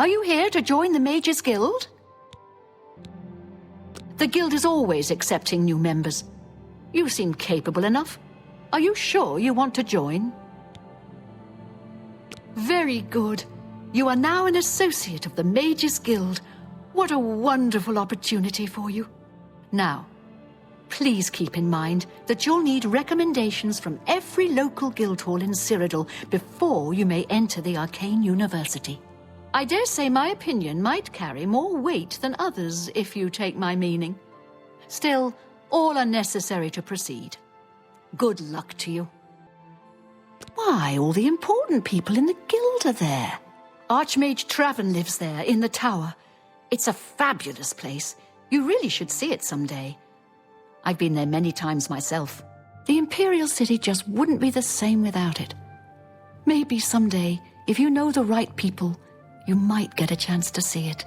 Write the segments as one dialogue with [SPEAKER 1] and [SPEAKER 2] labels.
[SPEAKER 1] Are you here to join the Mages Guild? The Guild is always accepting new members. You seem capable enough. Are you sure you want to join? Very good. You are now an associate of the Mages Guild. What a wonderful opportunity for you. Now, please keep in mind that you'll need recommendations from every local guild hall in Cyrodiil before you may enter the Arcane University. I dare say my opinion might carry more weight than others, if you take my meaning. Still, all are necessary to proceed. Good luck to you. Why, all the important people in the guild are there. Arch-Mage Traven lives there, in the tower. It's a fabulous place. You really should see it someday. I've been there many times myself. The Imperial City just wouldn't be the same without it. Maybe someday, if you know the right people, you might get a chance to see it.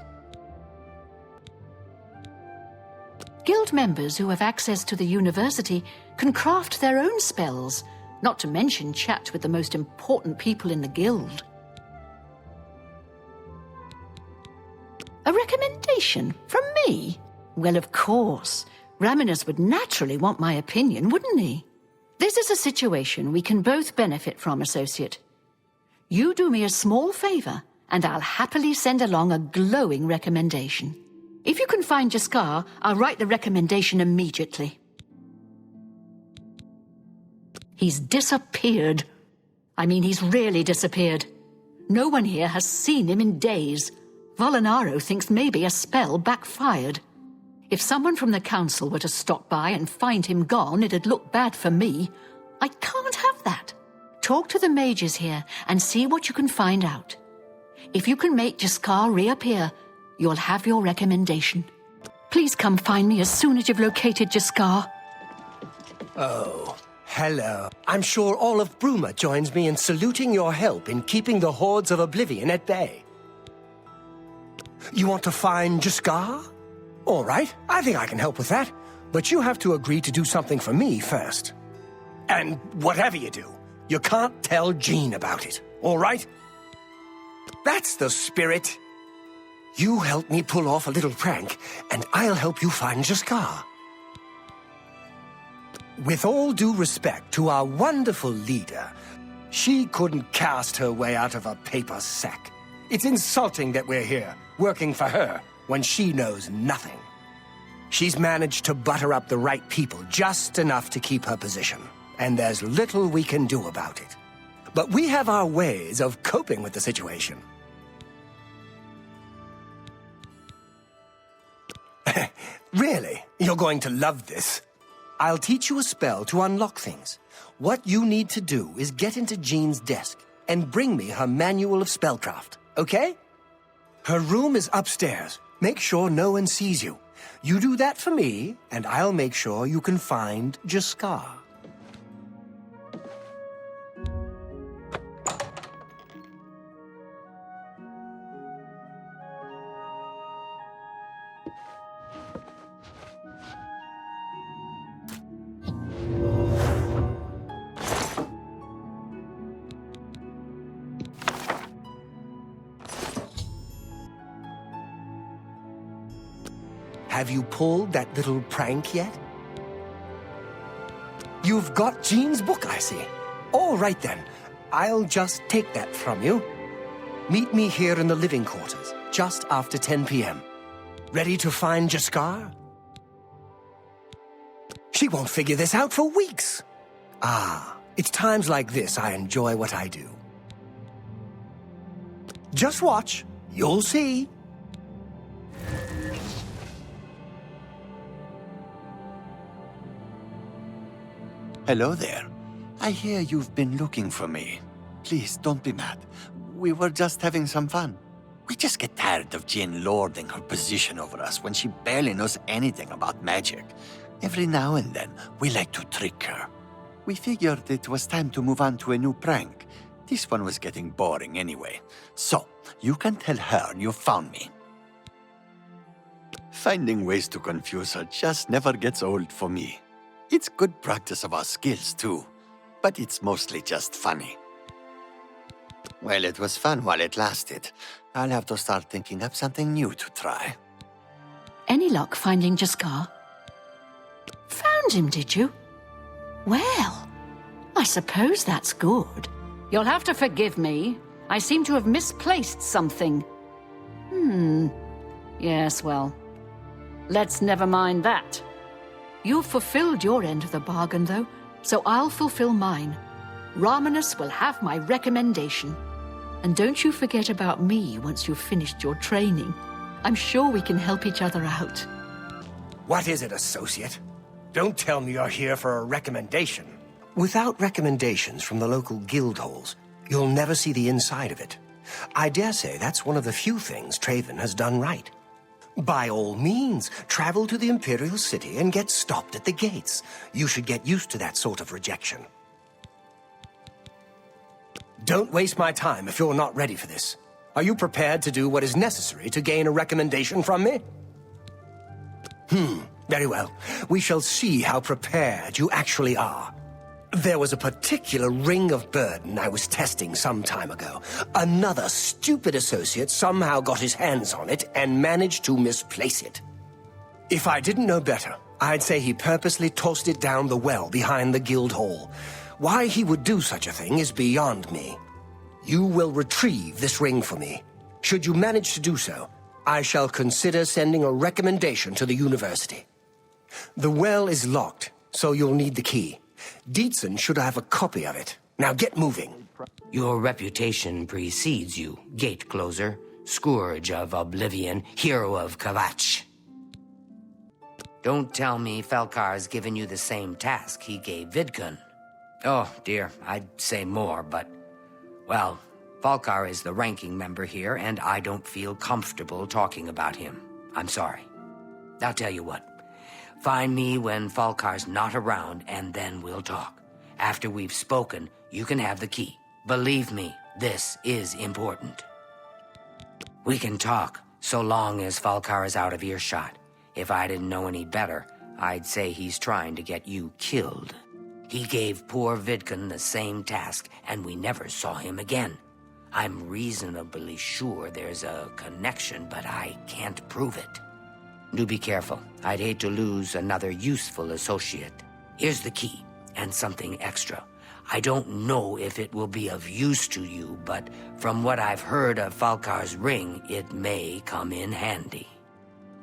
[SPEAKER 1] Guild members who have access to the university can craft their own spells, not to mention chat with the most important people in the guild. A recommendation from me? Well, of course. Raminus would naturally want my opinion, wouldn't he? This is a situation we can both benefit from, associate. You do me a small favor, and I'll happily send along a glowing recommendation. If you can find Jaskar, I'll write the recommendation immediately. He's disappeared. I mean, he's really disappeared. No one here has seen him in days. Volinaro thinks maybe a spell backfired. If someone from the council were to stop by and find him gone, it'd look bad for me. I can't have that. Talk to the mages here and see what you can find out. If you can make Jaskar reappear, you'll have your recommendation. Please come find me as soon as you've located Jaskar.
[SPEAKER 2] Oh, hello. I'm sure all of Bruma joins me in saluting your help in keeping the hordes of Oblivion at bay. You want to find Jaskar? All right, I think I can help with that. But you have to agree to do something for me first. And whatever you do, you can't tell Jean about it, all right? That's the spirit. You help me pull off a little prank, and I'll help you find Jaskar. With all due respect to our wonderful leader, she couldn't cast her way out of a paper sack. It's insulting that we're here, working for her, when she knows nothing. She's managed to butter up the right people just enough to keep her position, and there's little we can do about it. But we have our ways of coping with the situation. Really, you're going to love this. I'll teach you a spell to unlock things. What you need to do is get into Jean's desk and bring me her manual of spellcraft, okay? Her room is upstairs. Make sure no one sees you. You do that for me, and I'll make sure you can find Jaskar. Have you pulled that little prank yet? You've got Jean's book, I see. All right then, I'll just take that from you. Meet me here in the living quarters, just after 10 p.m. Ready to find Jaskar? She won't figure this out for weeks. Ah, it's times like this I enjoy what I do. Just watch, you'll see.
[SPEAKER 3] Hello there. I hear you've been looking for me. Please, don't be mad. We were just having some fun. We just get tired of Jean lording her position over us when she barely knows anything about magic. Every now and then, we like to trick her. We figured it was time to move on to a new prank. This one was getting boring anyway. So, you can tell her you found me. Finding ways to confuse her just never gets old for me. It's good practice of our skills, too. But it's mostly just funny. Well, it was fun while it lasted. I'll have to start thinking up something new to try.
[SPEAKER 1] Any luck finding Jaskar? Found him, did you? Well, I suppose that's good. You'll have to forgive me. I seem to have misplaced something. Yes, well, let's never mind that. You've fulfilled your end of the bargain, though, so I'll fulfill mine. Ramanus will have my recommendation. And don't you forget about me once you've finished your training. I'm sure we can help each other out.
[SPEAKER 2] What is it, associate? Don't tell me you're here for a recommendation. Without recommendations from the local guild halls, you'll never see the inside of it. I dare say that's one of the few things Traven has done right. By all means, travel to the Imperial City and get stopped at the gates. You should get used to that sort of rejection. Don't waste my time if you're not ready for this. Are you prepared to do what is necessary to gain a recommendation from me? Very well. We shall see how prepared you actually are. There was a particular ring of burden I was testing some time ago. Another stupid associate somehow got his hands on it and managed to misplace it. If I didn't know better, I'd say he purposely tossed it down the well behind the guild hall. Why he would do such a thing is beyond me. You will retrieve this ring for me. Should you manage to do so, I shall consider sending a recommendation to the university. The well is locked, so you'll need the key. Dietzen should have a copy of it. Now get moving.
[SPEAKER 4] Your reputation precedes you, gate closer, scourge of Oblivion, hero of Kavach. Don't tell me Felkar's given you the same task he gave Vidkun. Oh, dear, I'd say more, but... Well, Falkar is the ranking member here, and I don't feel comfortable talking about him. I'm sorry. I'll tell you what. Find me when Falkar's not around, and then we'll talk. After we've spoken, you can have the key. Believe me, this is important. We can talk, so long as Falkar is out of earshot. If I didn't know any better, I'd say he's trying to get you killed. He gave poor Vidkun the same task, and we never saw him again. I'm reasonably sure there's a connection, but I can't prove it. Do be careful. I'd hate to lose another useful associate. Here's the key, and something extra. I don't know if it will be of use to you, but from what I've heard of Falkar's ring, it may come in handy.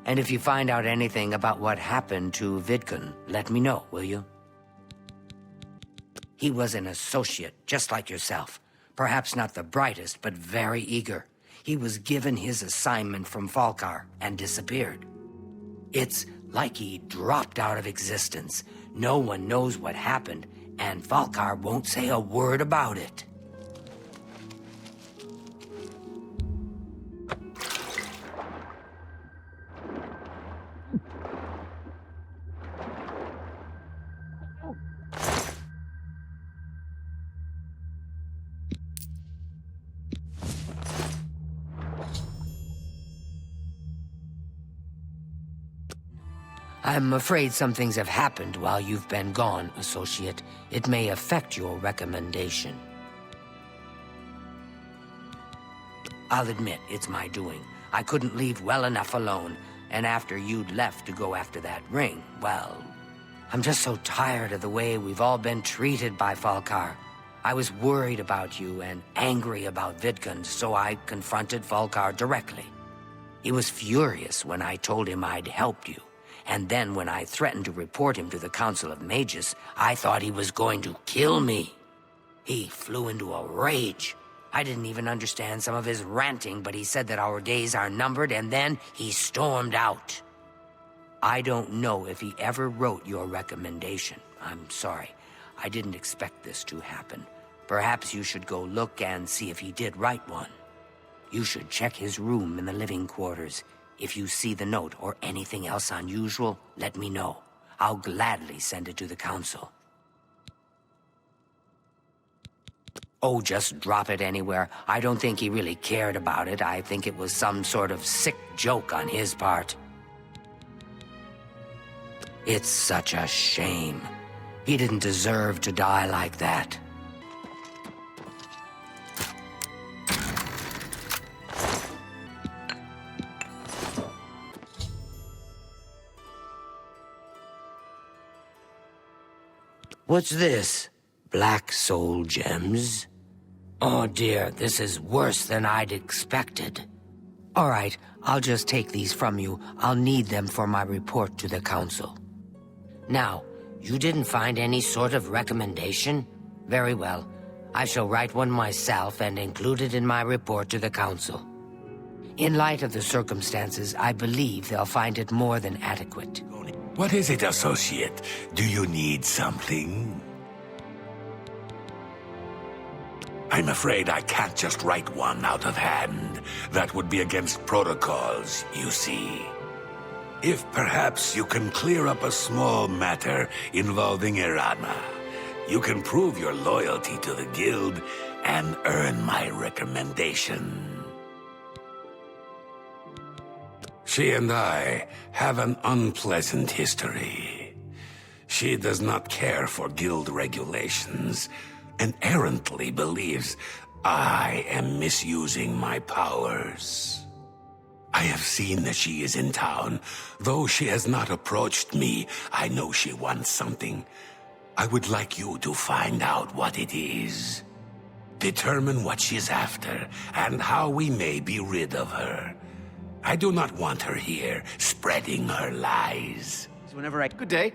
[SPEAKER 4] And if you find out anything about what happened to Vidkun, let me know, will you? He was an associate, just like yourself. Perhaps not the brightest, but very eager. He was given his assignment from Falkar and disappeared. It's like he dropped out of existence. No one knows what happened, and Falkar won't say a word about it. I'm afraid some things have happened while you've been gone, Associate. It may affect your recommendation. I'll admit, it's my doing. I couldn't leave well enough alone, and after you'd left to go after that ring, well... I'm just so tired of the way we've all been treated by Falkar. I was worried about you and angry about Vidkun, so I confronted Falkar directly. He was furious when I told him I'd helped you. And then when I threatened to report him to the Council of Mages, I thought he was going to kill me. He flew into a rage. I didn't even understand some of his ranting, but he said that our days are numbered, and then he stormed out. I don't know if he ever wrote your recommendation. I'm sorry. I didn't expect this to happen. Perhaps you should go look and see if he did write one. You should check his room in the living quarters. If you see the note or anything else unusual, let me know. I'll gladly send it to the council. Oh, just drop it anywhere. I don't think he really cared about it. I think it was some sort of sick joke on his part. It's such a shame. He didn't deserve to die like that. What's this? Black soul gems? Oh dear, this is worse than I'd expected. All right, I'll just take these from you. I'll need them for my report to the council. Now, you didn't find any sort of recommendation? Very well. I shall write one myself and include it in my report to the council. In light of the circumstances, I believe they'll find it more than adequate.
[SPEAKER 5] What is it, Associate? Do you need something? I'm afraid I can't just write one out of hand. That would be against protocols, you see. If perhaps you can clear up a small matter involving Irana, you can prove your loyalty to the guild and earn my recommendation. She and I have an unpleasant history. She does not care for guild regulations and errantly believes I am misusing my powers. I have seen that she is in town. Though she has not approached me, I know she wants something. I would like you to find out what it is. Determine what she's after and how we may be rid of her. I do not want her here, spreading her lies.
[SPEAKER 6] Good day.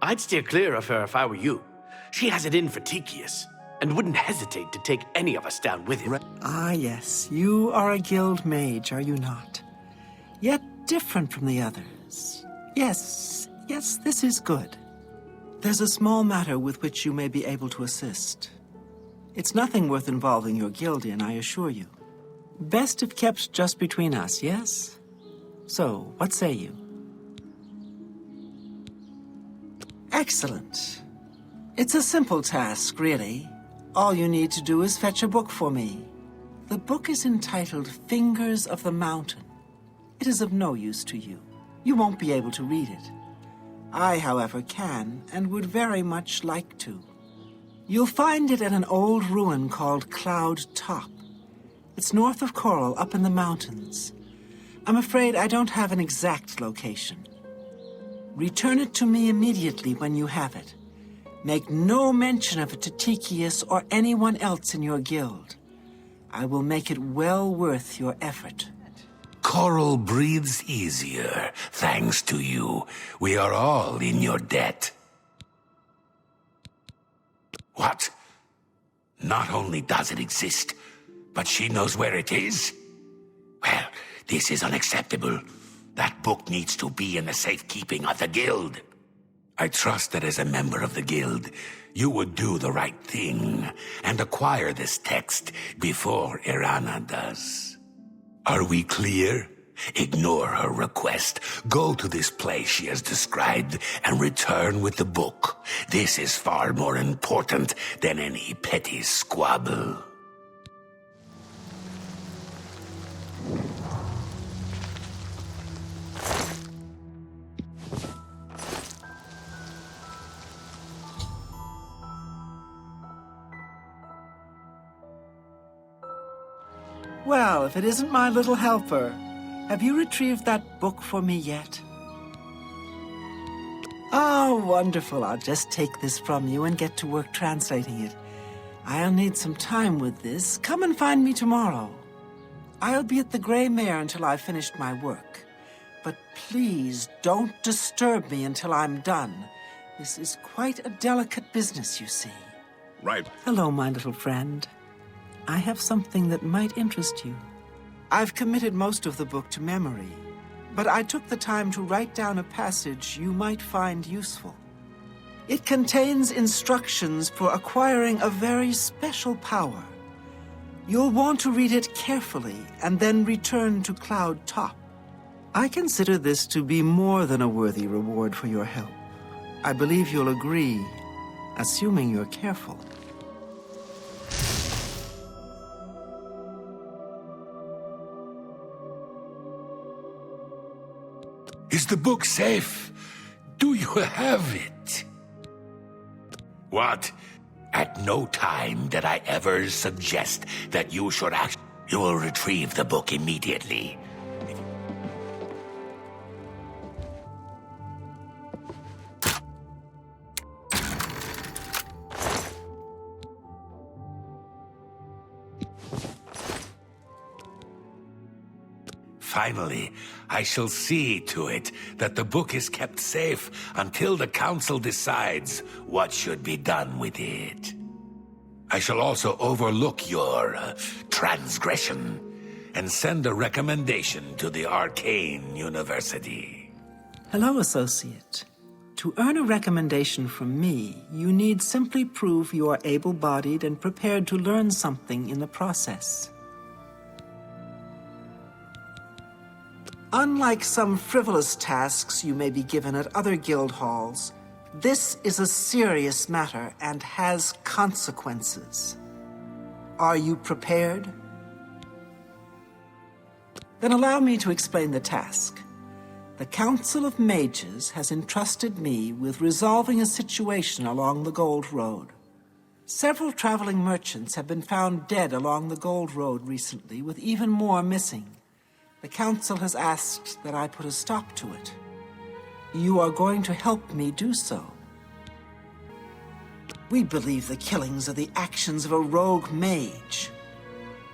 [SPEAKER 6] I'd steer clear of her if I were you. She has it in for Tychius, and wouldn't hesitate to take any of us down with him.
[SPEAKER 7] Ah, yes. You are a guild mage, are you not? Yet different from the others. Yes, this is good. There's a small matter with which you may be able to assist. It's nothing worth involving your guild in, I assure you. Best if kept just between us, yes? So, what say you? Excellent. It's a simple task, really. All you need to do is fetch a book for me. The book is entitled Fingers of the Mountain. It is of no use to you. You won't be able to read it. I, however, can, and would very much like to. You'll find it at an old ruin called Cloud Top. It's north of Chorrol, up in the mountains. I'm afraid I don't have an exact location. Return it to me immediately when you have it. Make no mention of it to Tychius or anyone else in your guild. I will make it well worth your effort.
[SPEAKER 5] Chorrol breathes easier, thanks to you. We are all in your debt. What? Not only does it exist, but she knows where it is? Well, this is unacceptable. That book needs to be in the safekeeping of the guild. I trust that as a member of the guild, you would do the right thing and acquire this text before Irana does. Are we clear? Ignore her request. Go to this place she has described and return with the book. This is far more important than any petty squabble.
[SPEAKER 7] Well, if it isn't my little helper, have you retrieved that book for me yet? Oh, wonderful. I'll just take this from you and get to work translating it. I'll need some time with this. Come and find me tomorrow. I'll be at the Grey Mare until I've finished my work. But please don't disturb me until I'm done. This is quite a delicate business, you see.
[SPEAKER 5] Right.
[SPEAKER 7] Hello, my little friend. I have something that might interest you. I've committed most of the book to memory, but I took the time to write down a passage you might find useful. It contains instructions for acquiring a very special power. You'll want to read it carefully and then return to Cloud Top. I consider this to be more than a worthy reward for your help. I believe you'll agree, assuming you're careful.
[SPEAKER 5] Is the book safe? Do you have it? What? At no time did I ever suggest that you should act. You will retrieve the book immediately. Finally, I shall see to it that the book is kept safe until the council decides what should be done with it. I shall also overlook your transgression and send a recommendation to the Arcane University.
[SPEAKER 7] Hello, Associate. To earn a recommendation from me, you need simply prove you are able-bodied and prepared to learn something in the process. Unlike some frivolous tasks you may be given at other guild halls, this is a serious matter and has consequences. Are you prepared? Then allow me to explain the task. The Council of Mages has entrusted me with resolving a situation along the Gold Road. Several traveling merchants have been found dead along the Gold Road recently, with even more missing. The Council has asked that I put a stop to it. You are going to help me do so. We believe the killings are the actions of a rogue mage.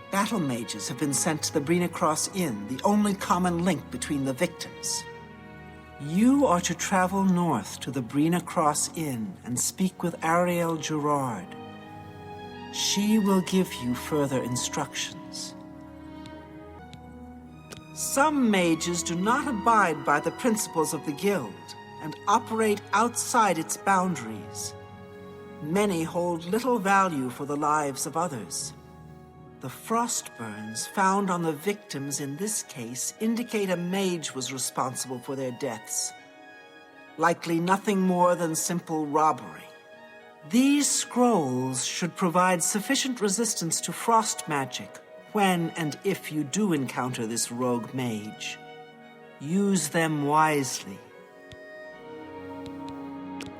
[SPEAKER 7] Battle mages have been sent to the Brina Cross Inn, the only common link between the victims. You are to travel north to the Brina Cross Inn and speak with Ariel Gerard. She will give you further instructions. Some mages do not abide by the principles of the guild and operate outside its boundaries. Many hold little value for the lives of others. The frostburns found on the victims in this case indicate a mage was responsible for their deaths. Likely nothing more than simple robbery. These scrolls should provide sufficient resistance to frost magic when and if you do encounter this rogue mage. Use them wisely.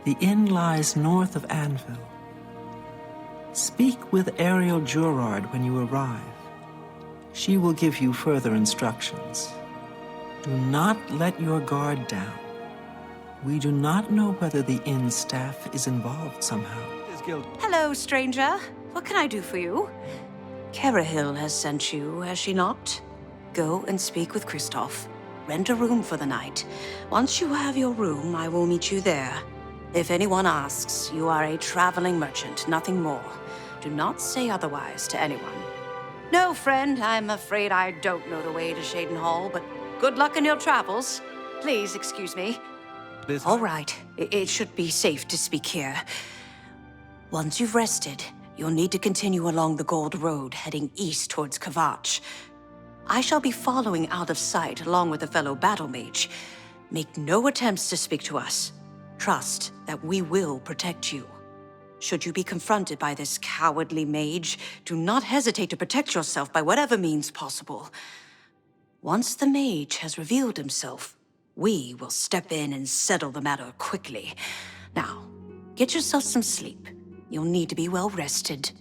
[SPEAKER 7] The inn lies north of Anvil. Speak with Ariel Gerard when you arrive. She will give you further instructions. Do not let your guard down. We do not know whether the inn staff is involved somehow.
[SPEAKER 8] Hello, stranger. What can I do for you? Chorrol has sent you, has she not? Go and speak with Kristoff. Rent a room for the night. Once you have your room, I will meet you there. If anyone asks, you are a traveling merchant, nothing more. Do not say otherwise to anyone. No, friend, I'm afraid I don't know the way to Cheydinhal, but good luck in your travels. Please excuse me. All right, it should be safe to speak here. Once you've rested, you'll need to continue along the Gold Road, heading east towards Kvatch. I shall be following out of sight along with a fellow battle mage. Make no attempts to speak to us. Trust that we will protect you. Should you be confronted by this cowardly mage, do not hesitate to protect yourself by whatever means possible. Once the mage has revealed himself, we will step in and settle the matter quickly. Now, get yourself some sleep. You'll need to be well rested.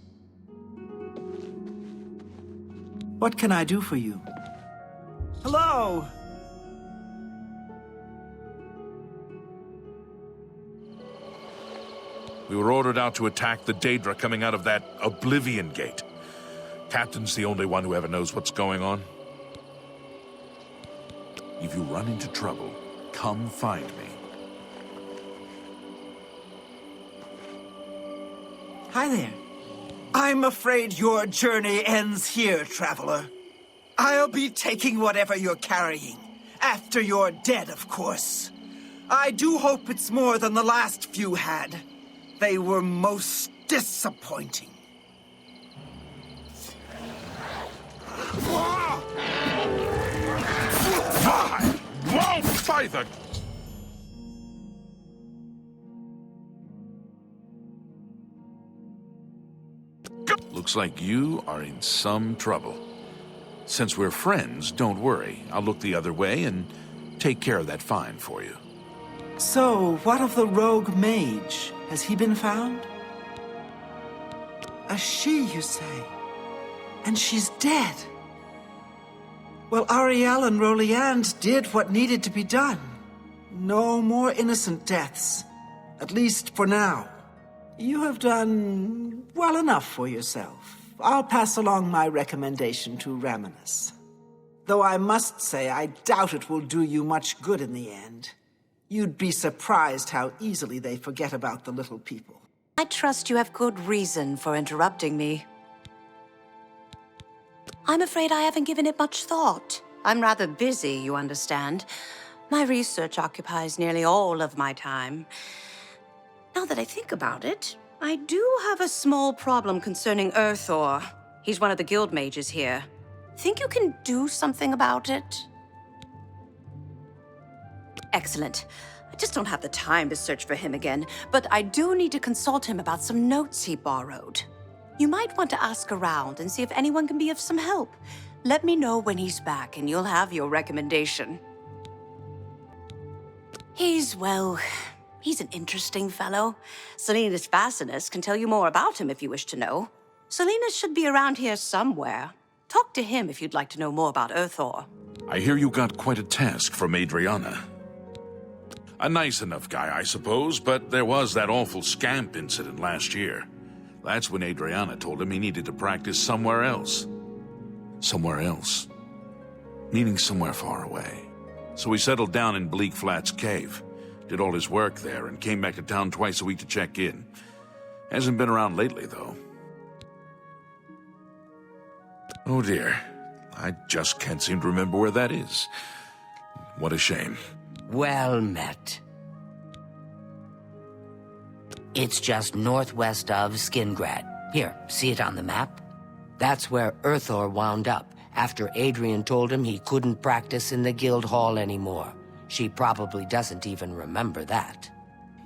[SPEAKER 7] What can I do for you? Hello!
[SPEAKER 9] We were ordered out to attack the Daedra coming out of that Oblivion gate. Captain's the only one who ever knows what's going on. If you run into trouble, come find me.
[SPEAKER 7] Hi there. I'm afraid your journey ends here, traveler. I'll be taking whatever you're carrying. After you're dead, of course. I do hope it's more than the last few had. They were most disappointing.
[SPEAKER 9] By the... Looks like you are in some trouble. Since we're friends, don't worry. I'll look the other way and take care of that fine for you.
[SPEAKER 7] So, what of the rogue mage? Has he been found? A she, you say? And she's dead. Well, Ariel and Roliand did what needed to be done. No more innocent deaths. At least for now. You have done well enough for yourself. I'll pass along my recommendation to Raminus. Though I must say, I doubt it will do you much good in the end. You'd be surprised how easily they forget about the little people.
[SPEAKER 8] I trust you have good reason for interrupting me. I'm afraid I haven't given it much thought. I'm rather busy, you understand. My research occupies nearly all of my time. Now that I think about it, I do have a small problem concerning Earthor. He's one of the guild mages here. Think you can do something about it? Excellent. I just don't have the time to search for him again, but I do need to consult him about some notes he borrowed. You might want to ask around and see if anyone can be of some help. Let me know when he's back and you'll have your recommendation. He's an interesting fellow. Salinas Facinus can tell you more about him if you wish to know. Salinas should be around here somewhere. Talk to him if you'd like to know more about Earthor.
[SPEAKER 9] I hear you got quite a task from Adriana. A nice enough guy, I suppose, but there was that awful scamp incident last year. That's when Adriana told him he needed to practice somewhere else. Somewhere else. Meaning somewhere far away. So he settled down in Bleak Flats Cave, did all his work there, and came back to town twice a week to check in. Hasn't been around lately, though. Oh dear. I just can't seem to remember where that is. What a shame.
[SPEAKER 4] Well met. It's just northwest of Skingrad. Here, see it on the map? That's where Earthor wound up, after Adrian told him he couldn't practice in the guild hall anymore. She probably doesn't even remember that.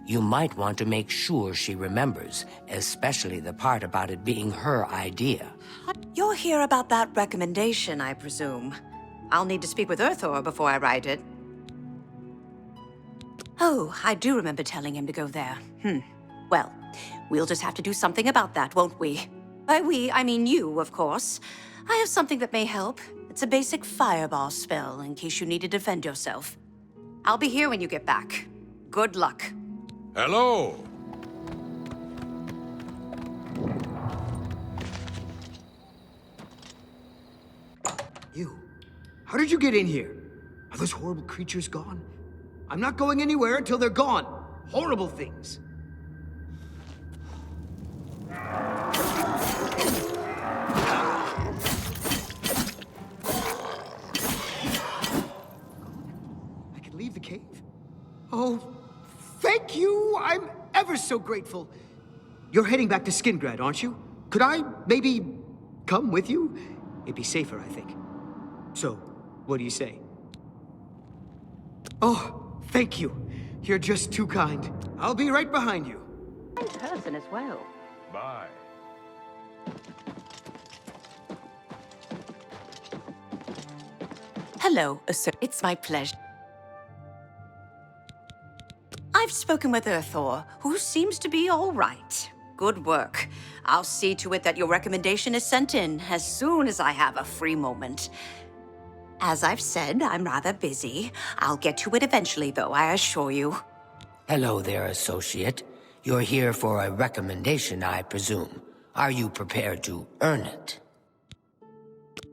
[SPEAKER 4] You might want to make sure she remembers, especially the part about it being her idea.
[SPEAKER 8] You're here about that recommendation, I presume. I'll need to speak with Earthor before I write it. Oh, I do remember telling him to go there. Well, we'll just have to do something about that, won't we? By we, I mean you, of course. I have something that may help. It's a basic fireball spell, in case you need to defend yourself. I'll be here when you get back. Good luck.
[SPEAKER 5] Hello!
[SPEAKER 10] You? How did you get in here? Are those horrible creatures gone? I'm not going anywhere until they're gone. Horrible things. I can leave the cave? Oh, thank you! I'm ever so grateful. You're heading back to Skingrad, aren't you? Could I maybe come with you? It'd be safer, I think. So, what do you say? Oh, thank you. You're just too kind. I'll be right behind you.
[SPEAKER 8] In person as well.
[SPEAKER 5] Bye.
[SPEAKER 8] Hello, sir. It's my pleasure. I've spoken with Earthor, who seems to be all right. Good work. I'll see to it that your recommendation is sent in as soon as I have a free moment. As I've said, I'm rather busy. I'll get to it eventually, though, I assure you.
[SPEAKER 4] Hello there, associate. You're here for a recommendation, I presume. Are you prepared to earn it?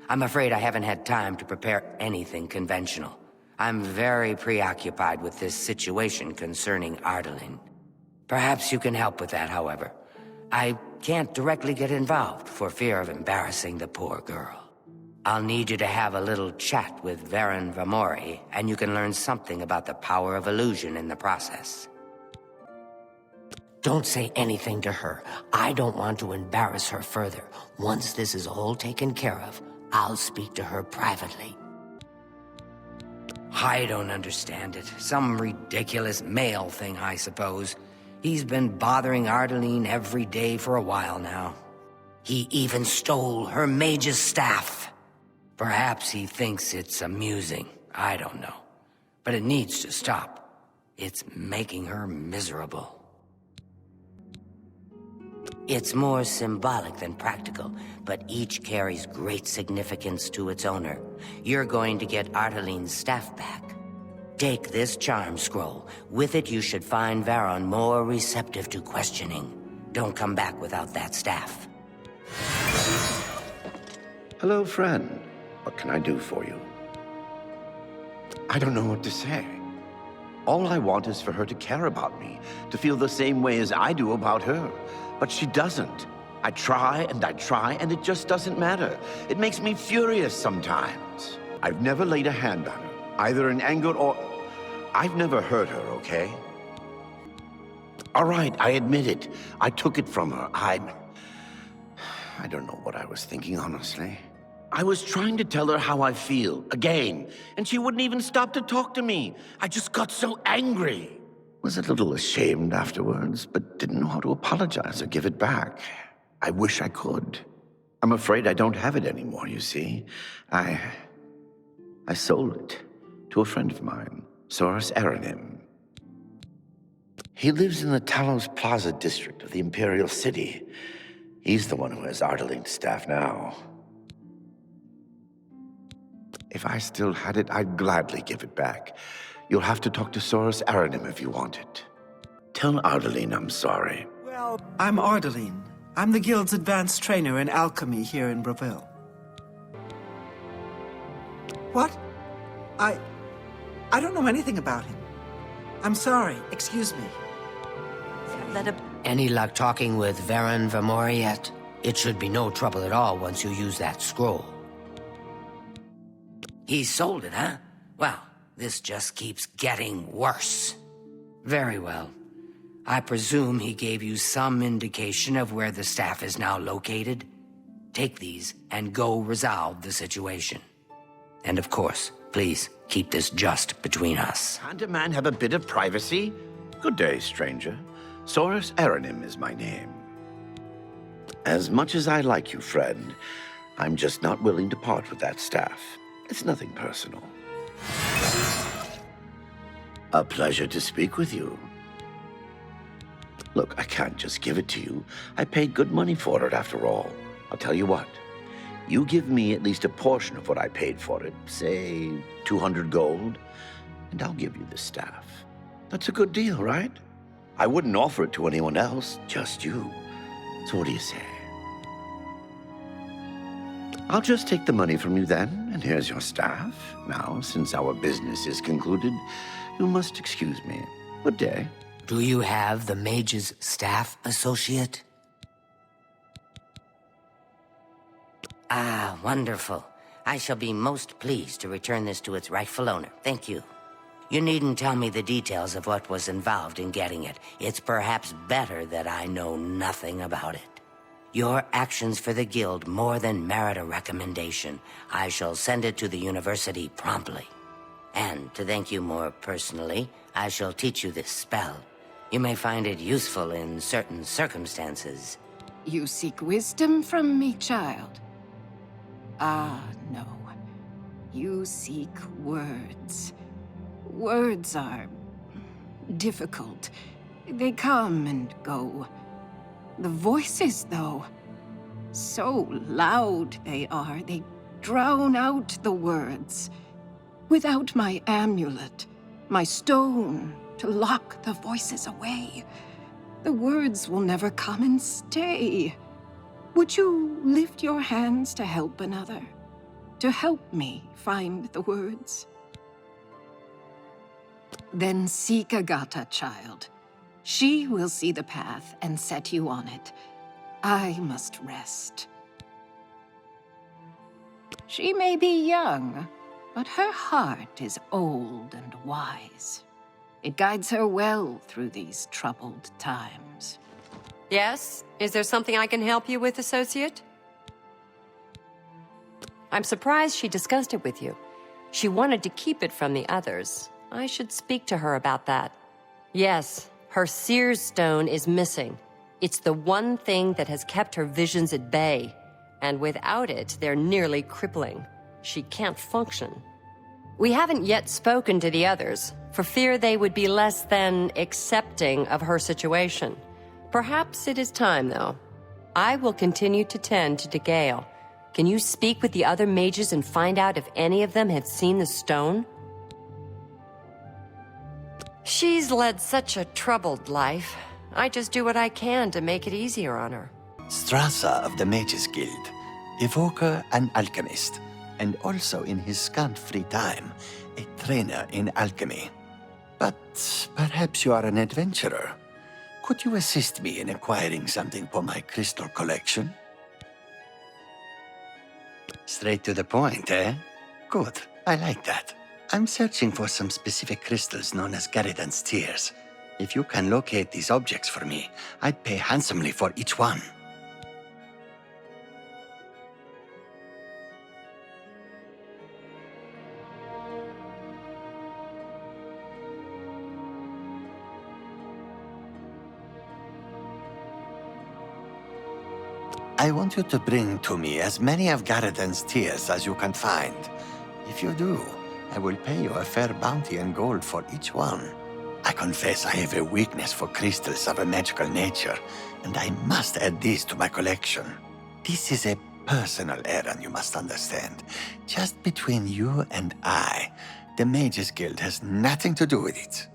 [SPEAKER 4] I'm afraid I haven't had time to prepare anything conventional. I'm very preoccupied with this situation concerning Ardaline. Perhaps you can help with that, however. I can't directly get involved for fear of embarrassing the poor girl. I'll need you to have a little chat with Varen Vamori, and you can learn something about the power of illusion in the process. Don't say anything to her. I don't want to embarrass her further. Once this is all taken care of, I'll speak to her privately. I don't understand it. Some ridiculous male thing, I suppose. He's been bothering Ardaline every day for a while now. He even stole her mage's staff. Perhaps he thinks it's amusing. I don't know. But it needs to stop. It's making her miserable. It's more symbolic than practical, but each carries great significance to its owner. You're going to get Ardaline's staff back. Take this charm scroll. With it, you should find Varon more receptive to questioning. Don't come back without that staff.
[SPEAKER 11] Hello, friend. What can I do for you? I don't know what to say. All I want is for her to care about me, to feel the same way as I do about her. But she doesn't. I try, and it just doesn't matter. It makes me furious sometimes. I've never laid a hand on her, either in anger or... I've never hurt her, okay? All right, I admit it. I took it from her. I don't know what I was thinking, honestly. I was trying to tell her how I feel, again, and she wouldn't even stop to talk to me. I just got so angry. Was a little ashamed afterwards, but didn't know how to apologize or give it back. I wish I could. I'm afraid I don't have it anymore, you see. I sold it to a friend of mine, Soros Aranim. He lives in the Talos Plaza district of the Imperial City. He's the one who has Ardaline's staff now. If I still had it, I'd gladly give it back. You'll have to talk to Soros Aranim if you want it. Tell Ardaline I'm sorry.
[SPEAKER 7] Well, I'm Ardaline. I'm the Guild's advanced trainer in alchemy here in Bravil. What? I don't know anything about him. I'm sorry. Excuse me.
[SPEAKER 4] Any luck talking with Varen Vermori yet? It should be no trouble at all once you use that scroll. He sold it, huh? Well, this just keeps getting worse. Very well. I presume he gave you some indication of where the staff is now located? Take these and go resolve the situation. And of course, please keep this just between us.
[SPEAKER 11] Can't a man have a bit of privacy? Good day, stranger. Soros Aranim is my name. As much as I like you, friend, I'm just not willing to part with that staff. It's nothing personal. A pleasure to speak with you. Look, I can't just give it to you. I paid good money for it, after all. I'll tell you what. You give me at least a portion of what I paid for it, say 200 gold, and I'll give you the staff. That's a good deal, right? I wouldn't offer it to anyone else, just you. So what do you say? I'll just take the money from you then, and here's your staff. Now, since our business is concluded, you must excuse me. Good day.
[SPEAKER 4] Do you have the mage's staff, associate? Ah, wonderful. I shall be most pleased to return this to its rightful owner. Thank you. You needn't tell me the details of what was involved in getting it. It's perhaps better that I know nothing about it. Your actions for the guild more than merit a recommendation. I shall send it to the university promptly. And to thank you more personally, I shall teach you this spell. You may find it useful in certain circumstances.
[SPEAKER 12] You seek wisdom from me, child? Ah, no. You seek words. Words are difficult. They come and go. The voices, though, so loud they are, they drown out the words. Without my amulet, my stone to lock the voices away, the words will never come and stay. Would you lift your hands to help another? To help me find the words? Then seek Agatha, child. She will see the path and set you on it. I must rest. She may be young, but her heart is old and wise. It guides her well through these troubled times.
[SPEAKER 13] Yes? Is there something I can help you with, associate? I'm surprised she discussed it with you. She wanted to keep it from the others. I should speak to her about that. Yes, her seer's stone is missing. It's the one thing that has kept her visions at bay. And without it, they're nearly crippling. She can't function. We haven't yet spoken to the others, for fear they would be less than accepting of her situation. Perhaps it is time, though. I will continue to tend to Gale. Can you speak with the other mages and find out if any of them have seen the stone? She's led such a troubled life. I just do what I can to make it easier on her.
[SPEAKER 3] Strasza of the Mages Guild, evoker and alchemist, and also in his scant free time, a trainer in alchemy. But perhaps you are an adventurer. Could you assist me in acquiring something for my crystal collection? Straight to the point, eh? Good. I like that. I'm searching for some specific crystals known as Garridan's Tears. If you can locate these objects for me, I'd pay handsomely for each one. I want you to bring to me as many of Garridan's Tears as you can find. If you do, I will pay you a fair bounty in gold for each one. I confess I have a weakness for crystals of a magical nature, and I must add these to my collection. This is a personal errand, you must understand. Just between you and I. The Mages Guild has nothing to do with it.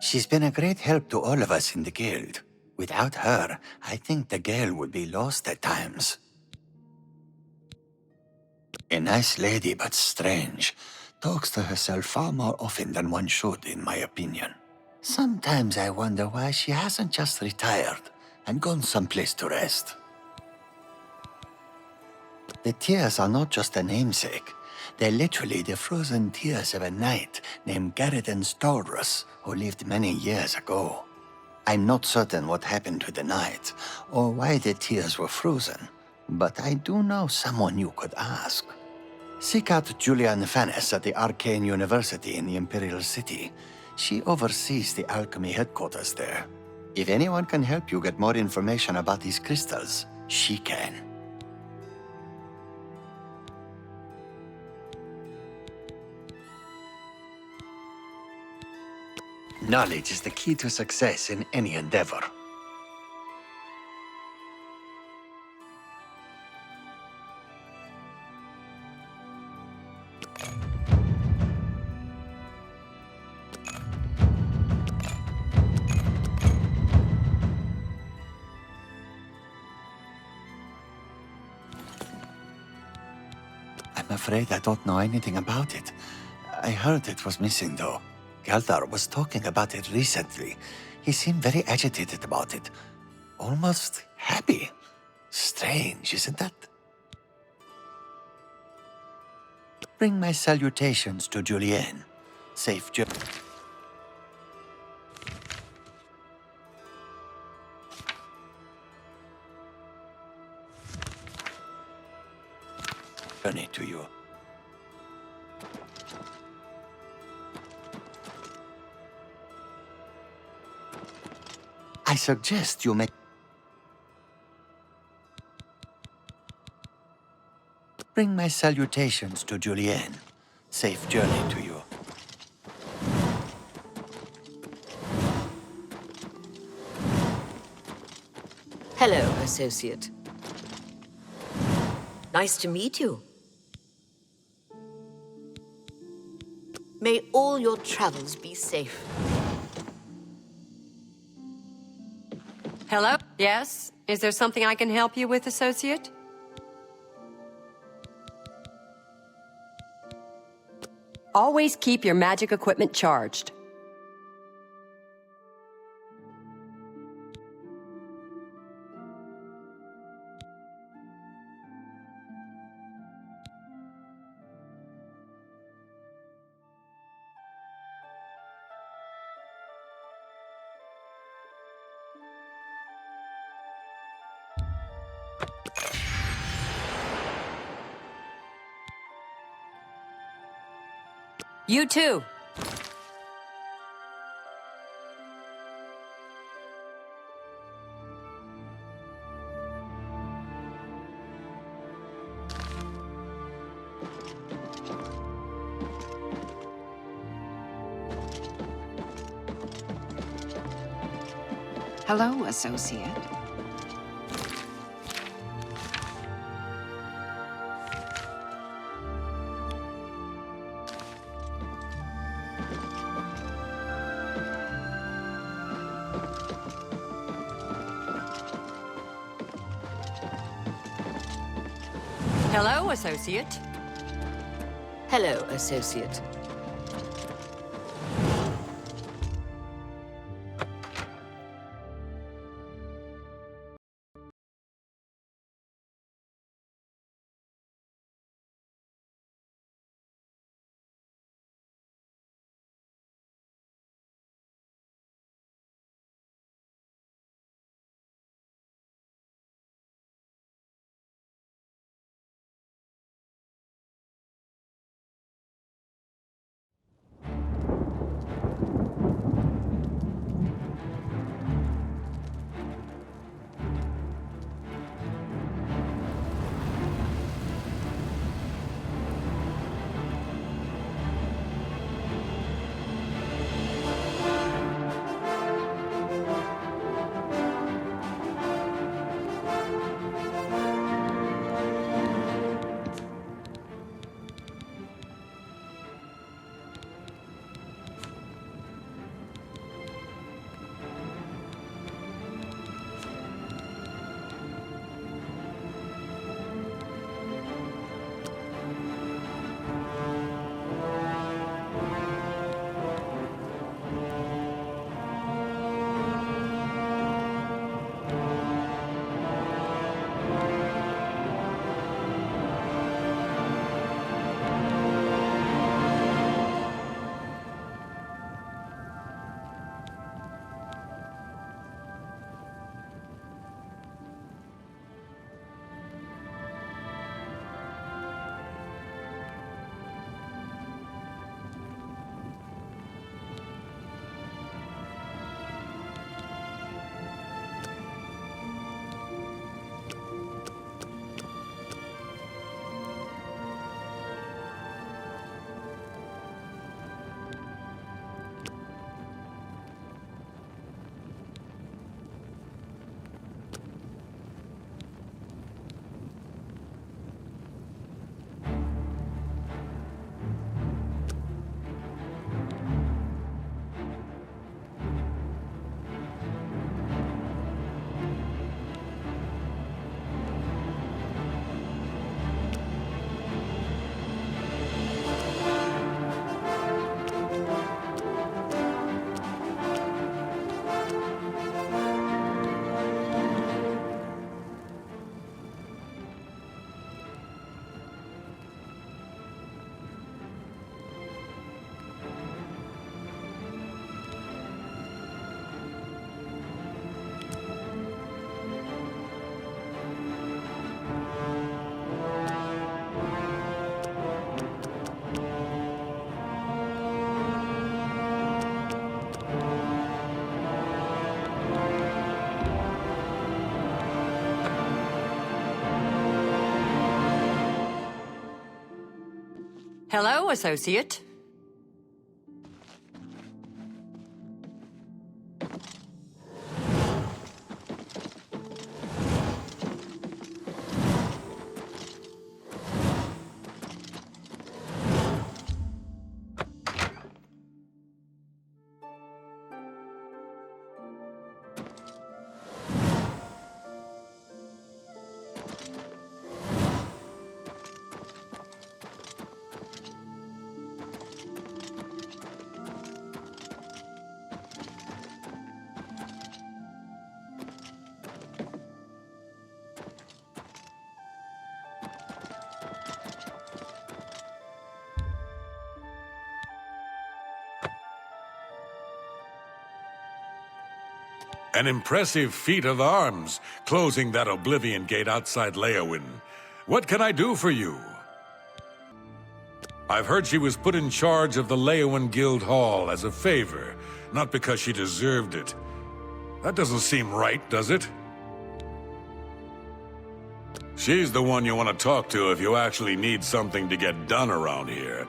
[SPEAKER 3] She's been a great help to all of us in the guild. Without her, I think the Gale would be lost at times. A nice lady, but strange. Talks to herself far more often than one should, in my opinion. Sometimes I wonder why she hasn't just retired and gone someplace to rest. The tears are not just a namesake. They're literally the frozen tears of a knight named Garridan Stolrus, who lived many years ago. I'm not certain what happened to the knight, or why the tears were frozen, but I do know someone you could ask. Seek out Julian Fannis at the Arcane University in the Imperial City. She oversees the alchemy headquarters there. If anyone can help you get more information about these crystals, she can. Knowledge is the key to success in any endeavor. I'm afraid I don't know anything about it. I heard it was missing, though. Galdar was talking about it recently. He seemed very agitated about it. Almost happy. Strange, isn't that? Bring my salutations to Julienne. Safe journey. Journey to you. I suggest you make... Bring my salutations to Julienne. Safe journey to you.
[SPEAKER 14] Hello, associate. Nice to meet you. May all your travels be safe.
[SPEAKER 13] Hello? Yes? Is there something I can help you with, associate? Always keep your magic equipment charged. You too.
[SPEAKER 12] Hello, associate.
[SPEAKER 13] Hello, Associate.
[SPEAKER 14] Hello, Associate.
[SPEAKER 13] Hello, Associate.
[SPEAKER 5] An impressive feat of arms, closing that Oblivion gate outside Leyawiin. What can I do for you? I've heard she was put in charge of the Leyawiin Guild Hall as a favor, not because she deserved it. That doesn't seem right, does it? She's the one you want to talk to if you actually need something to get done around here.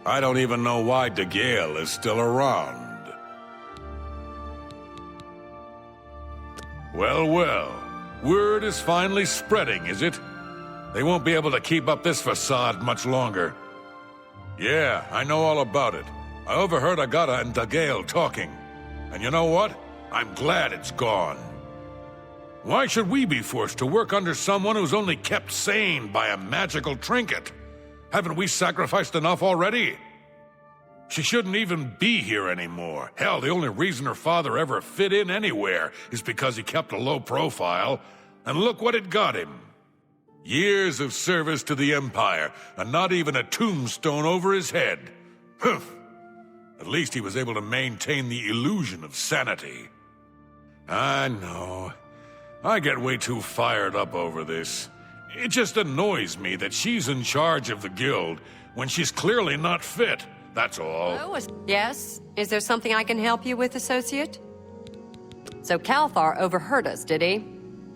[SPEAKER 5] I don't even know why De Gale is still around. Well, well. Word is finally spreading, is it? They won't be able to keep up this facade much longer. Yeah, I know all about it. I overheard Agata and De Gale talking. And you know what? I'm glad it's gone. Why should we be forced to work under someone who's only kept sane by a magical trinket? Haven't we sacrificed enough already? She shouldn't even be here anymore. Hell, the only reason her father ever fit in anywhere is because he kept a low profile. And look what it got him. Years of service to the Empire, and not even a tombstone over his head. Humph. At least he was able to maintain the illusion of sanity. I know. I get way too fired up over this. It just annoys me that she's in charge of the guild when she's clearly not fit, that's all.
[SPEAKER 13] Oh, yes? Is there something I can help you with, Associate? So Calthar overheard us, did he?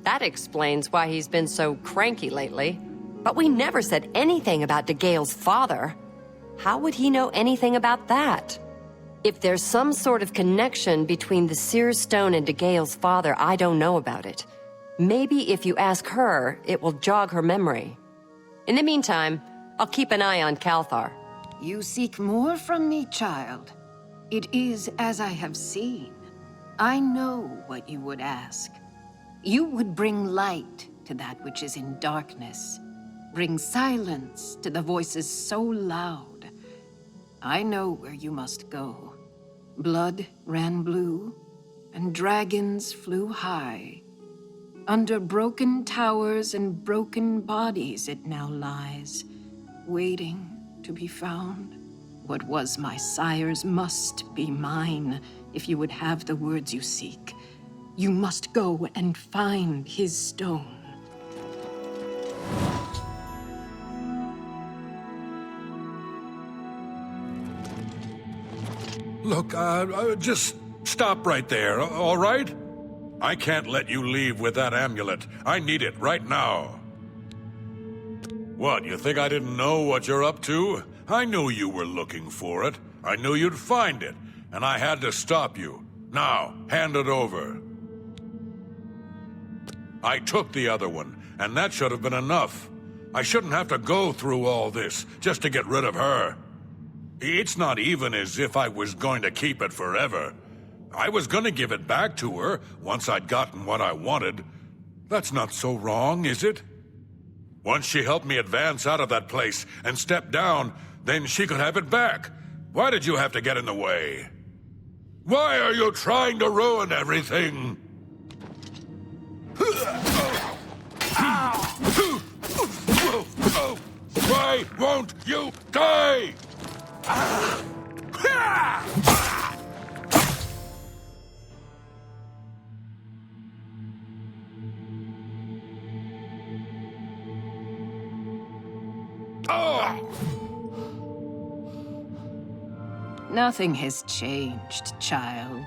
[SPEAKER 13] That explains why he's been so cranky lately. But we never said anything about DeGale's father. How would he know anything about that? If there's some sort of connection between the Seer Stone and DeGale's father, I don't know about it. Maybe if you ask her, it will jog her memory. In the meantime, I'll keep an eye on Calthar.
[SPEAKER 12] You seek more from me, child. It is as I have seen. I know what you would ask. You would bring light to that which is in darkness. Bring silence to the voices so loud. I know where you must go. Blood ran blue, and dragons flew high. Under broken towers and broken bodies it now lies, waiting to be found. What was my sire's must be mine, if you would have the words you seek. You must go and find his stone.
[SPEAKER 5] Look, just stop right there, all right? I can't let you leave with that amulet. I need it right now. What, you think I didn't know what you're up to? I knew you were looking for it. I knew you'd find it, and I had to stop you. Now, hand it over. I took the other one, and that should have been enough. I shouldn't have to go through all this just to get rid of her. It's not even as if I was going to keep it forever. I was going to give it back to her once I'd gotten what I wanted. That's not so wrong, is it? Once she helped me advance out of that place and step down, then she could have it back. Why did you have to get in the way? Why are you trying to ruin everything? Why won't you die?
[SPEAKER 12] Nothing has changed, child.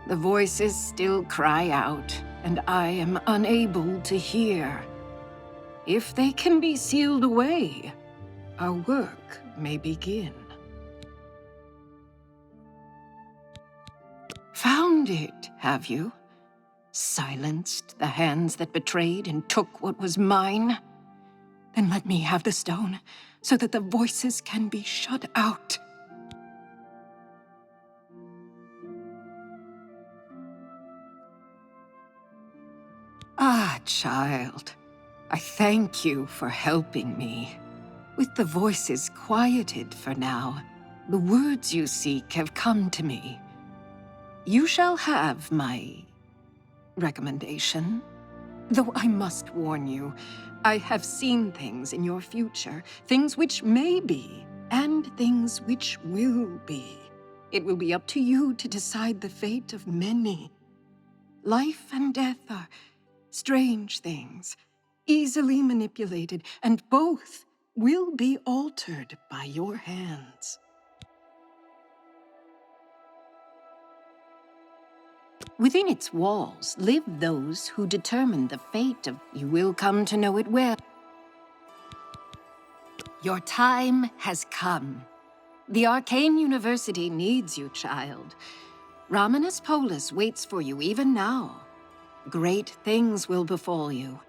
[SPEAKER 12] The voices still cry out, and I am unable to hear. If they can be sealed away, our work may begin. Found it, have you? Silenced the hands that betrayed and took what was mine? Then let me have the stone, so that the voices can be shut out. Ah, child, I thank you for helping me. With the voices quieted for now, the words you seek have come to me. You shall have my recommendation. Though I must warn you, I have seen things in your future, things which may be, and things which will be. It will be up to you to decide the fate of many. Life and death are strange things, easily manipulated, and both will be altered by your hands. Within its walls live those who determine the fate of... You will come to know it well. Your time has come. The Arcane University needs you, child. Romanus Polus waits for you even now. Great things will befall you.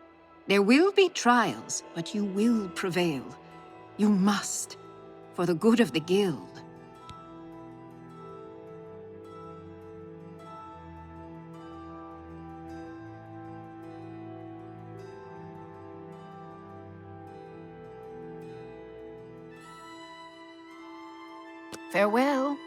[SPEAKER 12] There will be trials, but you will prevail. You must, for the good of the guild. Farewell.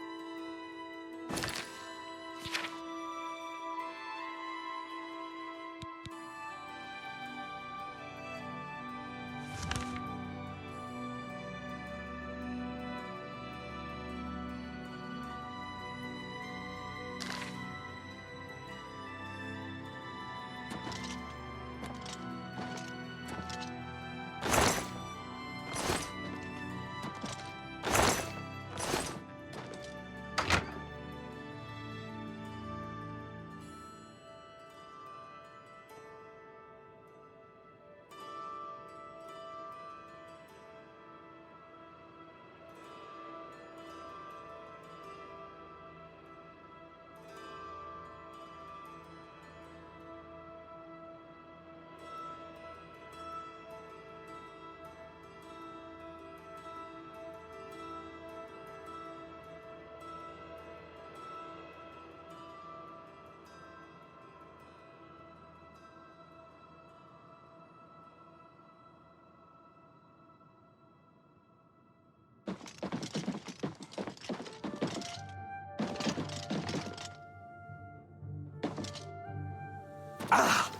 [SPEAKER 2] Ah!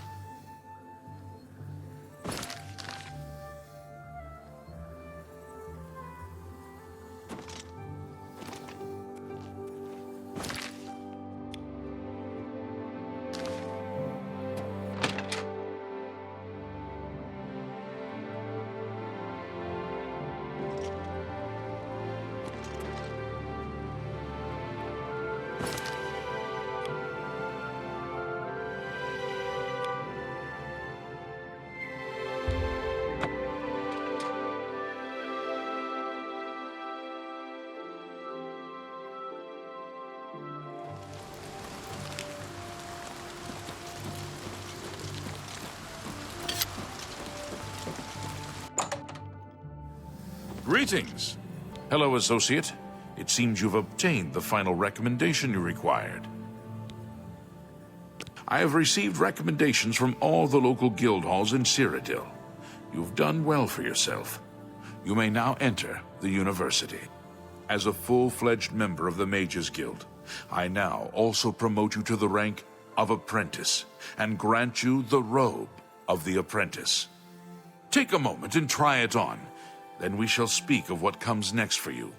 [SPEAKER 9] Greetings. Hello, Associate. It seems you've obtained the final recommendation you required. I have received recommendations from all the local guild halls in Cyrodiil. You've done well for yourself. You may now enter the university. As a full-fledged member of the Mages Guild, I now also promote you to the rank of apprentice and grant you the robe of the apprentice. Take a moment and try it on. Then we shall speak of what comes next for you.